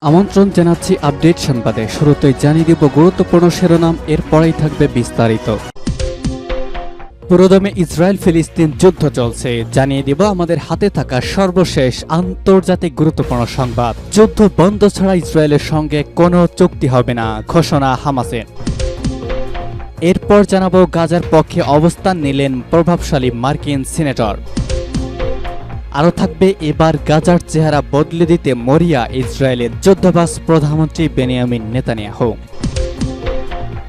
আমন্ত্রণ জানাচ্ছি আপডেট সংবাদে। শুরুতেই জানিয়ে দিব গুরুত্বপূর্ণ শিরোনাম, এরপরেই থাকবে বিস্তারিত। পুরোদমে ইসরায়েল ফিলিস্তিন যুদ্ধ চলছে, জানিয়ে দিব আমাদের হাতে থাকা সর্বশেষ আন্তর্জাতিক গুরুত্বপূর্ণ সংবাদ। যুদ্ধ বন্ধ ছাড়া ইসরায়েলের সঙ্গে কোনো চুক্তি হবে না, ঘোষণা হামাসের। এরপর জানাবো গাজার পক্ষে অবস্থান নিলেন প্রভাবশালী মার্কিন সিনেটর। আরও থাকবে এবার গাজার চেহারা বদলে দিতে মরিয়া ইসরায়েলের যুদ্ধবাজ প্রধানমন্ত্রী বেনিয়ামিন নেতানিয়াহু।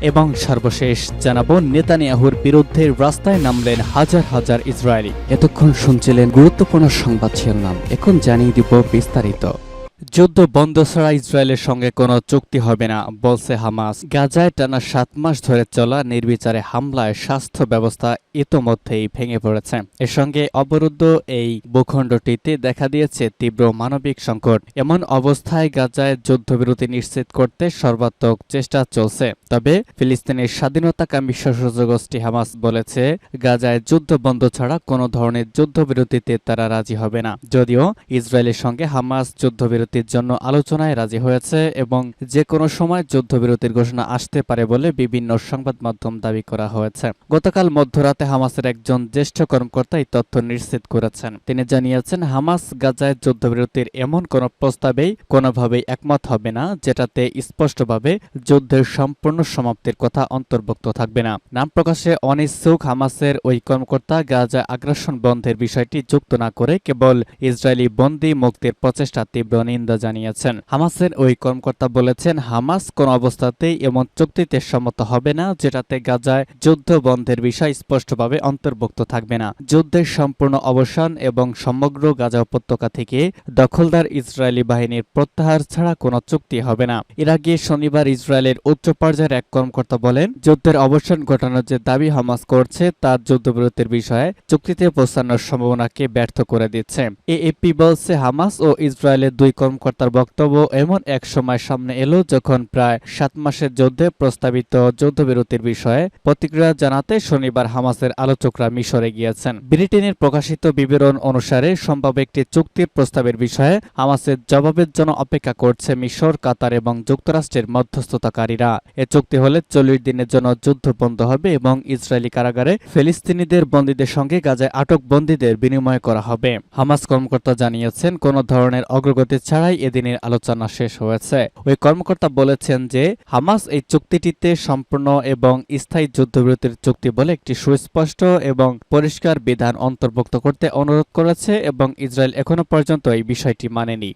এবং সর্বশেষ জানাবো নেতানিয়াহুর বিরুদ্ধে রাস্তায় নামলেন হাজার হাজার ইসরায়েলি। এতক্ষণ শুনছিলেন গুরুত্বপূর্ণ সংবাদ শিরোনাম, এখন জানিয়ে দিব বিস্তারিত। যুদ্ধ বন্ধ ছাড়া ইসরায়েলের সঙ্গে কোনো চুক্তি হবে না, বলছে হামাস। গাজায় টানা 7 মাস ধরে চলা নির্বিচারে হামলায় স্বাস্থ্য ব্যবস্থা ইতোমধ্যেই ভেঙে পড়েছে। এর সঙ্গে অবরুদ্ধ এই ভূখণ্ডটিতে দেখা দিয়েছে তীব্র মানবিক সংকট। এমন অবস্থায় গাজায় যুদ্ধবিরতি নিশ্চিত করতে সর্বাত্মক চেষ্টা চলছে। তবে ফিলিস্তিনের স্বাধীনতাকামী সশস্ত্র গোষ্ঠী হামাস বলেছে, গাজায় যুদ্ধ বন্ধ ছাড়া কোনো ধরনের যুদ্ধবিরতিতে তারা রাজি হবে না। যদিও ইসরায়েলের সঙ্গে হামাস যুদ্ধবিরতির জন্য আলোচনায় রাজি হয়েছে এবং যে কোনো সময় যুদ্ধবিরতির ঘোষণা আসতে পারে বলে বিভিন্ন সংবাদ মাধ্যম দাবি করা হয়েছে। গতকাল মধ্যরাতে হামাসের একজন জ্যেষ্ঠ কর্মকর্তা এই তথ্য নিশ্চিত করেছেন। তিনি জানিয়েছেন, হামাস গাজায় যুদ্ধবিরতির এমন কোনো প্রস্তাবেই কোনোভাবেই একমত হবে না যেটাতে স্পষ্টভাবে যুদ্ধের সম্পূর্ণ সমাপ্তির কথা অন্তর্ভুক্ত থাকবে না। নাম প্রকাশে অনিচ্ছুক হামাসের ওই কর্মকর্তা গাজা আগ্রাসন বন্ধের বিষয়টি যুক্ত না করে কেবল ইসরায়েলি বন্দী মুক্তির প্রচেষ্টা তীব্র নিন্দা জানিয়েছেন। হামাসের ওই কর্মকর্তা বলেছেন, হামাস কোন অবস্থাতেই এমন চুক্তিতে সম্মত হবে না যেটাতে গাজায় যুদ্ধ বন্ধের বিষয় স্পষ্টভাবে অন্তর্ভুক্ত থাকবে না। যুদ্ধের সম্পূর্ণ অবসান এবং সমগ্র গাজা উপত্যকা থেকে দখলদার ইসরায়েলি বাহিনীর প্রত্যাহার ছাড়া কোনো চুক্তি হবে না। এর আগে শনিবার ইসরায়েলের উচ্চ পর্যায়ের এক কর্মকর্তা বলেন, যুদ্ধের অবসান ঘটানোর যে দাবি হামাস করছে তা যুদ্ধবিরতির বিষয়ে চুক্তিতে পৌঁছানোর সম্ভাবনাকে ব্যর্থ করে দিচ্ছে। এএপি বলছে, হামাস ও ইসরায়েলের দুই কর্মকর্তার বক্তব্য এমন এক সময় সামনে এলো যখন প্রায় 7 মাসের যুদ্ধে প্রস্তাবিত যুদ্ধবিরতির বিষয়ে প্রতিক্রিয়া জানাতে শনিবার হামাসের আলোচকরা মিশরে গিয়েছেন। ব্রিটেনের প্রকাশিত বিবরণ অনুসারে সম্ভাব্য একটি চুক্তির প্রস্তাবের বিষয়ে হামাসের জবাবের জন্য অপেক্ষা করছে মিশর, কাতার এবং যুক্তরাষ্ট্রের মধ্যস্থতাকারীরা। এ চুক্তি হলে 40 দিনের জন্য যুদ্ধ বন্ধ হবে এবং ইসরায়েলি কারাগারে ফিলিস্তিনিদের বন্দীদের সঙ্গে গাজায় আটক বন্দীদের বিনিময় করা হবে। হামাস কর্মকর্তা জানিয়েছেন, কোনো ধরনের অগ্রগতি ছাড়াই এদিনের আলোচনা শেষ হয়েছে। ওই কর্মকর্তা বলেছেন যে হামাস এই চুক্তিটিতে সম্পূর্ণ এবং স্থায়ী যুদ্ধবিরতির চুক্তি বলে একটি সুস্পষ্ট এবং পরিষ্কার বিধান অন্তর্ভুক্ত করতে অনুরোধ করেছে এবং ইসরায়েল এখনো পর্যন্ত এই বিষয়টি মানেনি।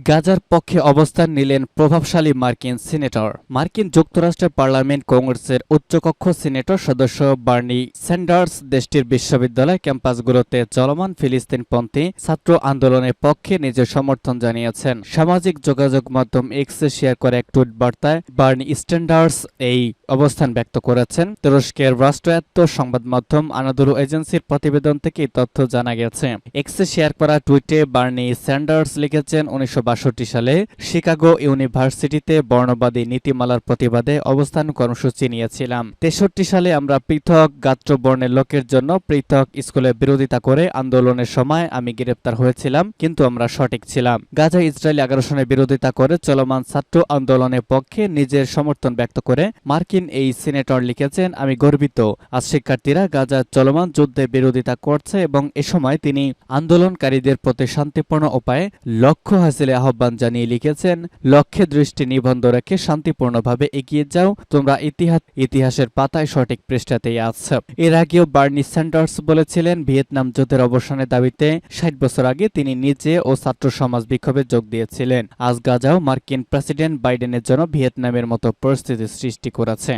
গাজার পক্ষে অবস্থান নিলেন প্রভাবশালী মার্কিন সিনেটর। মার্কিন যুক্তরাষ্ট্রের পার্লামেন্ট কংগ্রেসের উচ্চকক্ষ সিনেটর সদস্য বার্নি স্যান্ডার্স দেশটির বিশ্ববিদ্যালয় ক্যাম্পাসগুলোতে চলমান ফিলিস্তিনপন্থী ছাত্র আন্দোলনের পক্ষে নিজের সমর্থন জানিয়েছেন। সামাজিক যোগাযোগ মাধ্যম এক্সে শেয়ার করে এক টুইট বার্তায় বার্নি স্যান্ডার্স এই অবস্থান ব্যক্ত করেছেন। তুরস্কের রাষ্ট্রায়ত্ত সংবাদ মাধ্যম আনাদোলু এজেন্সির প্রতিবেদন থেকে এই তথ্য জানা গেছে। এক্সে শেয়ার করা টুইটে বার্নি স্যান্ডার্স লিখেছেন, 1962 সালে শিকাগো ইউনিভার্সিটিতে বর্ণবাদী নীতিমালার প্রতিবাদে অবস্থান কর্মসূচি নিয়েছিলাম। 63 সালে আমরা পৃথক গাত্রবর্ণের লোকের জন্য পৃথক স্কুলে বিরোধিতা করে আন্দোলনের সময় আমি গ্রেপ্তার হয়েছিলাম, কিন্তু আমরা সঠিক ছিলাম। গাজা ইসরায়েলি আগ্রাসনের বিরোধিতা করে চলমান ছাত্র আন্দোলনের পক্ষে নিজের সমর্থন ব্যক্ত করে মার্কিন এই সিনেটর লিখেছেন, আমি গর্বিত আজ শিক্ষার্থীরা গাজার চলমান যুদ্ধে বিরোধিতা করছে এবং এ সময় তিনি আন্দোলনকারীদের প্রতি শান্তিপূর্ণ উপায়ে লক্ষ্য হাসিলে আহ্বান জানিয়ে লিখেছেন, লক্ষ্যে দৃষ্টি নিবন্ধ রেখে শান্তিপূর্ণভাবে এগিয়ে যাও, তোমরা ইতিহাসের পাতায় সঠিক পৃষ্ঠাতেই আছো। এর আগেও বার্নি স্যান্ডার্স বলেছিলেন, ভিয়েতনাম যুদ্ধের অবসানের দাবিতে 60 বছর আগে তিনি নিজে ও ছাত্র সমাজ বিক্ষোভে যোগ দিয়েছিলেন। আজ গাজাও মার্কিন প্রেসিডেন্ট বাইডেনের জন্য ভিয়েতনামের মতো পরিস্থিতি সৃষ্টি করেছে।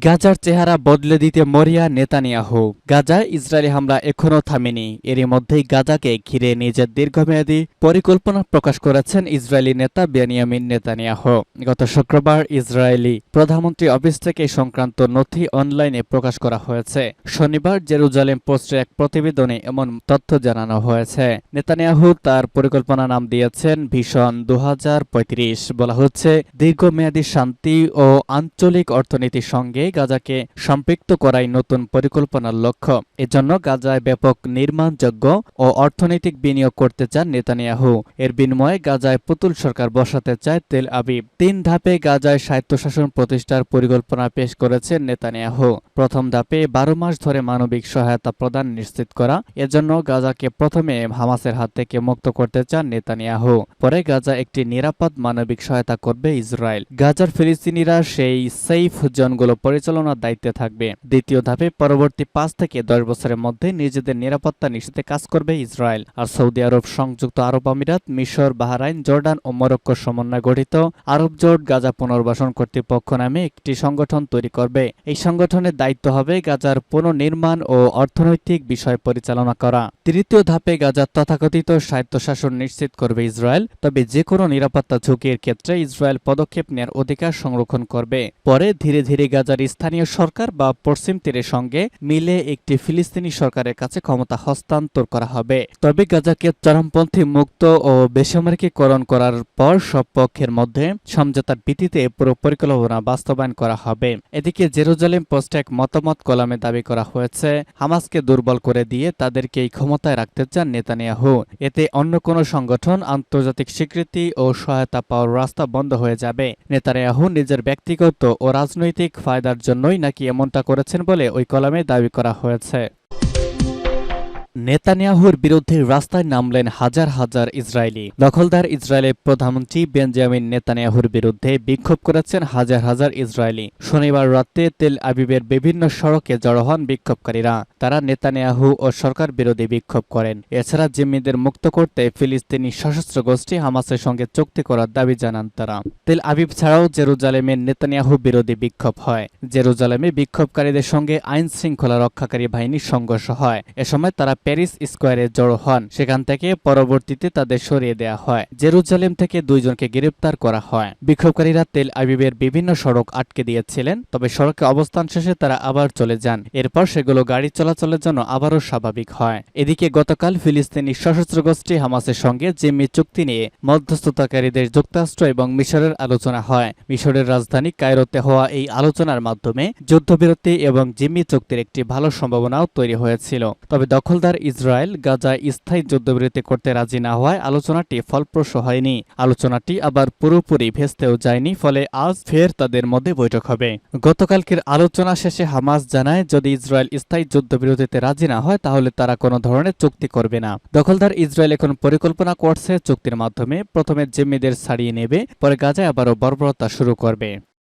গাজার চেহারা বদলে দিতে মরিয়া নেতানিয়াহু। গাজায় ইসরায়েলি হামলা এখনও থামেনি। এরই মধ্যেই গাজাকে ঘিরে নিজের দীর্ঘমেয়াদী পরিকল্পনা প্রকাশ করেছেন ইসরায়েলি নেতা বেনিয়ামিন নেতানিয়াহু। গত শুক্রবার ইসরায়েলি প্রধানমন্ত্রী অফিস থেকে সংক্রান্ত নথি অনলাইনে প্রকাশ করা হয়েছে। শনিবার জেরুজালেম পোস্টের এক প্রতিবেদনে এমন তথ্য জানানো হয়েছে। নেতানিয়াহু তার পরিকল্পনা নাম দিয়েছেন ভিশন 2035। বলা হচ্ছে, দীর্ঘমেয়াদী শান্তি ও আঞ্চলিক অর্থনীতির সঙ্গে সঙ্গে গাজাকে সম্পৃক্ত করাই নতুন পরিকল্পনার লক্ষ্য। এজন্য গাজায় ব্যাপক নির্মাণযোগ্য ও অর্থনৈতিক বিনিয়োগ করতে চান নেতানিয়াহু। এর বিনিময়ে গাজায় পুতুল সরকার বসাতে চায় তেল আবিব। 3 ধাপে গাজায় স্বায়ত্তশাসন প্রতিষ্ঠার পরিকল্পনা পেশ করেছেন নেতানিয়াহু। প্রথম ধাপে 12 মাস ধরে মানবিক সহায়তা প্রদান নিশ্চিত করা। এজন্য গাজাকে প্রথমে হামাসের হাত থেকে মুক্ত করতে চান নেতানিয়াহু। পরে গাজা একটি নিরাপদ মানবিক সহায়তা করবে ইসরায়েল। গাজার ফিলিস্তিনিরা সেই সেফ জোনগুলো পরিচালনার দায়িত্বে থাকবে। দ্বিতীয় ধাপে পরবর্তী 5 থেকে 10 বছরের মধ্যে নিজেদের নিরাপত্তা নিশ্চিতে কাজ করবে ইসরায়েল। আর সৌদি আরব, সংযুক্ত আরব আমিরাত, মিশর, বাহরাইন, জর্ডান ও মরক্কোর সমন্বয়ে গঠিত আরব জোট গাজা পুনর্বাসন কর্তৃপক্ষ নামে একটি সংগঠন তৈরি করবে। এই সংগঠনের দায়িত্ব হবে গাজার পুনর্নির্মাণ ও অর্থনৈতিক বিষয় পরিচালনা করা। তৃতীয় ধাপে গাজার তথাকথিত স্বায়ত্তশাসন নিশ্চিত করবে ইসরায়েল। তবে যে কোনো নিরাপত্তা ঝুঁকির ক্ষেত্রে ইসরায়েল পদক্ষেপ নেওয়ার অধিকার সংরক্ষণ করবে। পরে ধীরে ধীরে গাজার স্থানীয় সরকার বা পশ্চিম তীরের সঙ্গে মিলে একটি ফিলিস্তিনি সরকারের কাছে ক্ষমতা হস্তান্তর করা হবে। তবে গাজাকে চরমপন্থী মুক্ত ও বেসামরিকীকরণ করার পর সব পক্ষের মধ্যে সমঝোতার ভিত্তিতে পুরো পরিকল্পনা বাস্তবায়ন করা হবে। এদিকে জেরুজালেম পোস্টে এক মতামত কলামে দাবি করা হয়েছে, হামাসকে দুর্বল করে দিয়ে তাদেরকে এই ক্ষমতায় রাখতে চান নেতানিয়াহু। এতে অন্য কোনো সংগঠন আন্তর্জাতিক স্বীকৃতি ও সহায়তা পাওয়ার রাস্তা বন্ধ হয়ে যাবে। নেতানিয়াহু নিজের ব্যক্তিগত ও রাজনৈতিক ফায়দার জন্যই নাকি এমনটা করেছেন বলে ওই কলামে দাবি করা হয়েছে। নেতানিয়াহুর বিরুদ্ধে রাস্তায় নামলেন হাজার হাজার ইসরায়েলি। দখলদার ইসরায়েলের প্রধানমন্ত্রী বেঞ্জামিন নেতানিয়াহুর বিরুদ্ধে বিক্ষোভ করেছেন হাজার হাজার ইসরায়েলি। শনিবার রাতে তেল আবিবের বিভিন্ন সড়কে জড়ো হন বিক্ষোভকারীরা। তারা নেতানিয়াহু ও সরকার বিরোধী বিক্ষোভ করেন। এছাড়া জিম্মিদের মুক্ত করতে ফিলিস্তিনি সশস্ত্র গোষ্ঠী হামাসের সঙ্গে চুক্তি করার দাবি জানান তারা। তেল আবিব ছাড়াও জেরুজালেমে নেতানিয়াহু বিরোধী বিক্ষোভ হয়। জেরুজালেমে বিক্ষোভকারীদের সঙ্গে আইন শৃঙ্খলা রক্ষাকারী বাহিনীর সংঘর্ষ হয়। এ সময় তারা প্যারিস স্কোয়ারে জড়ো হন। সেখান থেকে পরবর্তীতে তাদের সরিয়ে দেওয়া হয়। জেরুজালেম থেকে 2 জনকে গ্রেপ্তার করা হয়। বিক্ষোভকারীরা তেল আবিবের বিভিন্ন সড়ক আটকে দিয়েছিলেন। তবে সড়কে অবস্থান শেষে তারা আবার চলে যান। এরপর সেগুলো গাড়ি চলাচলের জন্য আবারও স্বাভাবিক হয়। এদিকে গতকাল ফিলিস্তিনি সশস্ত্র গোষ্ঠী হামাসের সঙ্গে জিম্মি চুক্তি নিয়ে মধ্যস্থতাকারীদের যুক্তরাষ্ট্র এবং মিশরের আলোচনা হয়। মিশরের রাজধানী কায়রোতে হওয়া এই আলোচনার মাধ্যমে যুদ্ধবিরতি এবং জিম্মি চুক্তির একটি ভালো সম্ভাবনাও তৈরি হয়েছিল। তবে দখলদার ইসরায়েল গাজায় স্থায়ী যুদ্ধবিরতি করতে রাজি না হওয়ায় আলোচনাটি ফলপ্রসূ হয়নি। আলোচনাটি আবার পুরোপুরি ভেস্তেও যায়নি। ফলে আজ ফের তাদের মধ্যে বৈঠক হবে। গতকালকের আলোচনা শেষে হামাস জানায়, যদি ইসরায়েল স্থায়ী যুদ্ধবিরতিতে রাজি না হয় তাহলে তারা কোনো ধরনের চুক্তি করবে না। দখলদার ইসরায়েল এখন পরিকল্পনা করছে চুক্তির মাধ্যমে প্রথমে জিম্মিদের ছাড়িয়ে নেবে, পরে গাজায় আবারও বর্বরতা শুরু করবে।